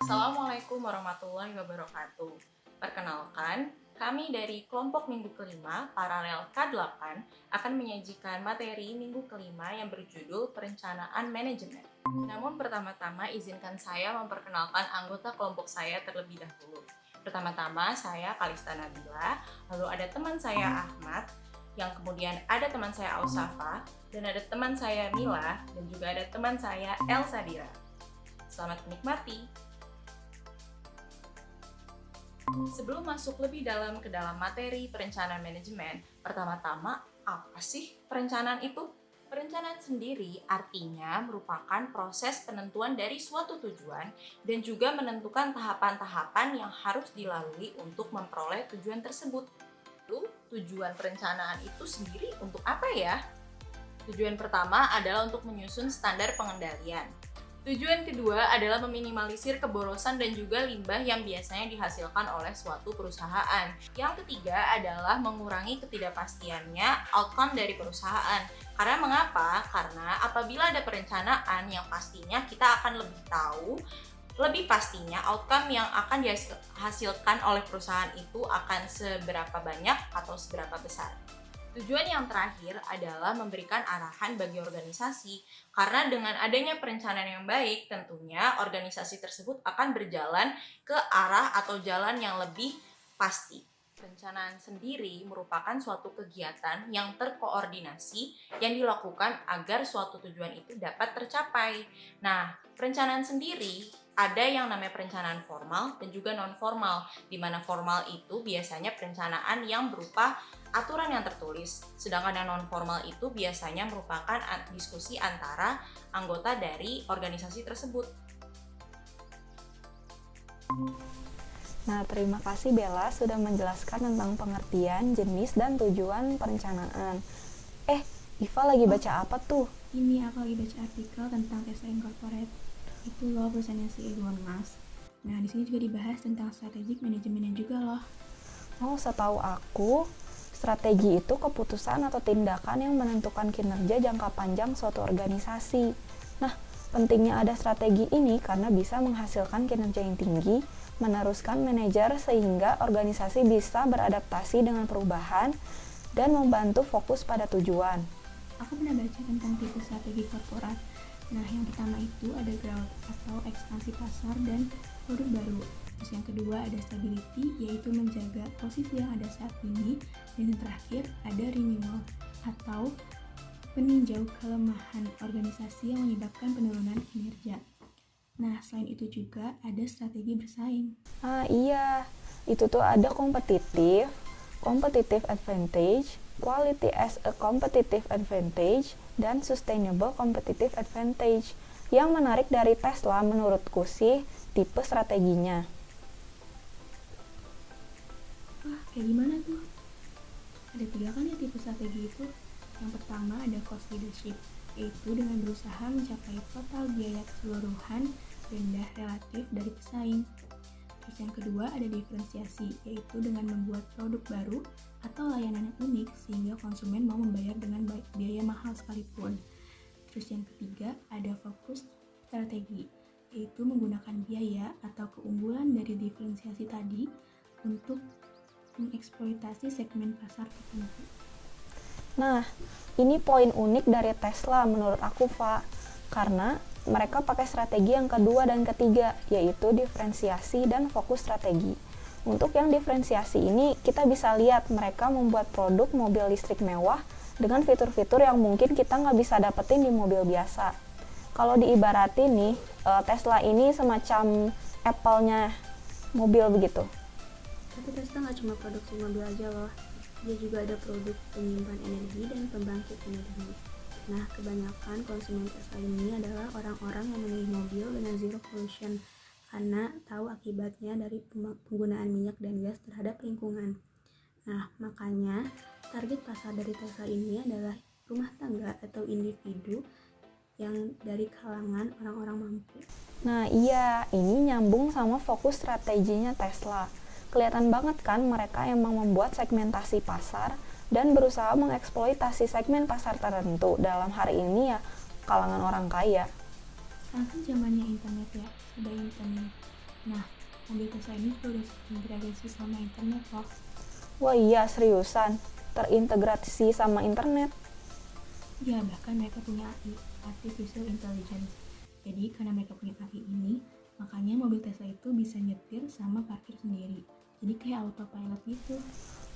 Assalamualaikum warahmatullahi wabarakatuh. Perkenalkan, kami dari kelompok minggu kelima paralel K8 akan menyajikan materi minggu kelima yang berjudul Perencanaan Manajemen. Namun pertama-tama izinkan saya memperkenalkan anggota kelompok saya terlebih dahulu. Pertama-tama saya Kalista Nabila, lalu ada teman saya Ahmad, yang kemudian ada teman saya Ausafa, dan ada teman saya Mila, dan juga ada teman saya Elsa Dira. Selamat menikmati. Sebelum masuk lebih dalam ke dalam materi perencanaan manajemen, pertama-tama apa sih perencanaan itu? Perencanaan sendiri artinya merupakan proses penentuan dari suatu tujuan dan juga menentukan tahapan-tahapan yang harus dilalui untuk memperoleh tujuan tersebut. Lalu, tujuan perencanaan itu sendiri untuk apa ya? Tujuan pertama adalah untuk menyusun standar pengendalian. Tujuan kedua adalah meminimalisir keborosan dan juga limbah yang biasanya dihasilkan oleh suatu perusahaan. Yang ketiga adalah mengurangi ketidakpastiannya outcome dari perusahaan. Karena mengapa? Karena apabila ada perencanaan yang pastinya kita akan lebih tahu, lebih pastinya outcome yang akan dihasilkan oleh perusahaan itu akan seberapa banyak atau seberapa besar. Tujuan yang terakhir adalah memberikan arahan bagi organisasi, karena dengan adanya perencanaan yang baik, tentunya organisasi tersebut akan berjalan ke arah atau jalan yang lebih pasti. Perencanaan sendiri merupakan suatu kegiatan yang terkoordinasi yang dilakukan agar suatu tujuan itu dapat tercapai. Nah, perencanaan sendiri ada yang namanya perencanaan formal dan juga non-formal, di mana formal itu biasanya perencanaan yang berupa aturan yang tertulis, sedangkan yang non-formal itu biasanya merupakan diskusi antara anggota dari organisasi tersebut. Nah, terima kasih Bella sudah menjelaskan tentang pengertian, jenis, dan tujuan perencanaan. Iva lagi baca apa tuh? Ini aku lagi baca artikel tentang Tesla Incorporate. Itu loh perusahaannya si Elon Musk. Nah, di sini juga dibahas tentang strategic manajemennya juga loh. Oh, setahu aku, strategi itu keputusan atau tindakan yang menentukan kinerja jangka panjang suatu organisasi. Nah, pentingnya ada strategi ini karena bisa menghasilkan kinerja yang tinggi, meneruskan manajer sehingga organisasi bisa beradaptasi dengan perubahan dan membantu fokus pada tujuan. Aku pernah baca tentang tipe strategi korporat. Nah, yang pertama itu ada growth atau ekspansi pasar dan produk baru. Terus yang kedua ada stability, yaitu menjaga posisi yang ada saat ini. Dan yang terakhir ada renewal atau peninjau kelemahan organisasi yang menyebabkan penurunan kinerja. Nah, selain itu juga ada strategi bersaing. Iya, itu tuh ada competitive advantage, quality as a competitive advantage, dan sustainable competitive advantage. Yang menarik dari Tesla menurutku sih tipe strateginya. Wah, kayak gimana tuh? Ada 3 kan ya tipe strategi itu. Yang pertama ada cost leadership, yaitu dengan berusaha mencapai total biaya keseluruhan rendah relatif dari pesaing. Terus yang kedua ada diferensiasi, yaitu dengan membuat produk baru atau layanan yang unik sehingga konsumen mau membayar dengan biaya mahal sekalipun. Terus yang ketiga ada fokus strategi, yaitu menggunakan biaya atau keunggulan dari diferensiasi tadi untuk mengeksploitasi segmen pasar tertentu. Nah, ini poin unik dari Tesla menurut aku, Fa. Karena mereka pakai strategi yang kedua dan ketiga, yaitu diferensiasi dan fokus strategi. Untuk yang diferensiasi ini, kita bisa lihat mereka membuat produk mobil listrik mewah dengan fitur-fitur yang mungkin kita nggak bisa dapetin di mobil biasa. Kalau diibaratin nih, Tesla ini semacam Apple-nya mobil begitu. Tapi Tesla nggak cuma produksi mobil aja loh, dia juga ada produk penyimpan energi dan pembangkit energi. Nah, kebanyakan konsumen Tesla ini adalah orang-orang yang memilih mobil dengan zero pollution karena tahu akibatnya dari penggunaan minyak dan gas terhadap lingkungan. Nah, makanya target pasar dari Tesla ini adalah rumah tangga atau individu yang dari kalangan orang-orang mampu. Nah iya, ini nyambung sama fokus strateginya Tesla. Kelihatan banget kan mereka emang membuat segmentasi pasar dan berusaha mengeksploitasi segmen pasar tertentu. Dalam hari ini ya kalangan orang kaya. Sekarang kan zamannya internet ya, udah internet. Nah, mobil Tesla ini juga udah terintegrasi sama internet loh. Wah iya, seriusan. Terintegrasi sama internet. Ya, bahkan mereka punya AI, Artificial Intelligence. Jadi, karena mereka punya AI ini, makanya mobil Tesla itu bisa nyetir sama parkir sendiri. Jadi kayak autopilot gitu.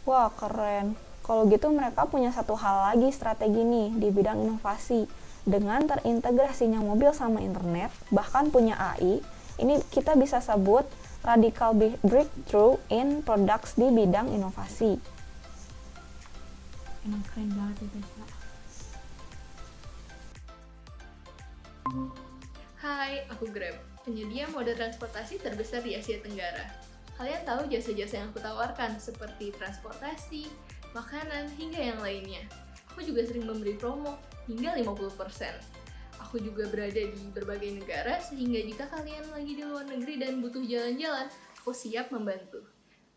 Wah, keren. Kalau gitu mereka punya satu hal lagi strategi nih di bidang inovasi. Dengan terintegrasinya mobil sama internet, bahkan punya AI, ini kita bisa sebut radical breakthrough in products di bidang inovasi. Emang keren banget ya Tesla. Hai, aku Grab, penyedia moda transportasi terbesar di Asia Tenggara. Kalian tahu jasa-jasa yang aku tawarkan seperti transportasi, makanan, hingga yang lainnya. Aku juga sering memberi promo hingga 50%. Aku juga berada di berbagai negara sehingga jika kalian lagi di luar negeri dan butuh jalan-jalan, aku siap membantu.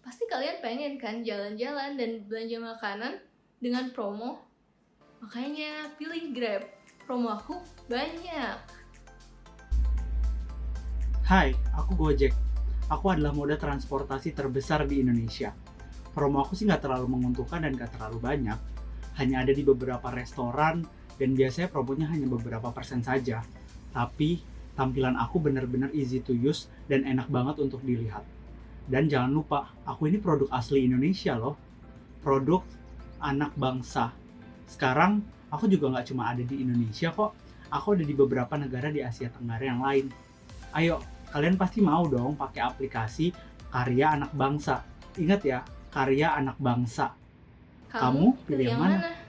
Pasti kalian pengen kan jalan-jalan dan belanja makanan dengan promo? Makanya pilih Grab, promo aku banyak. Hai, aku Gojek. Aku adalah moda transportasi terbesar di Indonesia. Promo aku sih nggak terlalu menguntungkan dan nggak terlalu banyak. Hanya ada di beberapa restoran dan biasanya promonya hanya beberapa persen saja. Tapi tampilan aku benar-benar easy to use dan enak banget untuk dilihat. Dan jangan lupa, aku ini produk asli Indonesia loh. Produk anak bangsa. Sekarang aku juga nggak cuma ada di Indonesia kok. Aku ada di beberapa negara di Asia Tenggara yang lain. Ayo, kalian pasti mau dong pakai aplikasi Karya Anak Bangsa. Ingat ya, Karya Anak Bangsa. Kamu pilih yang mana?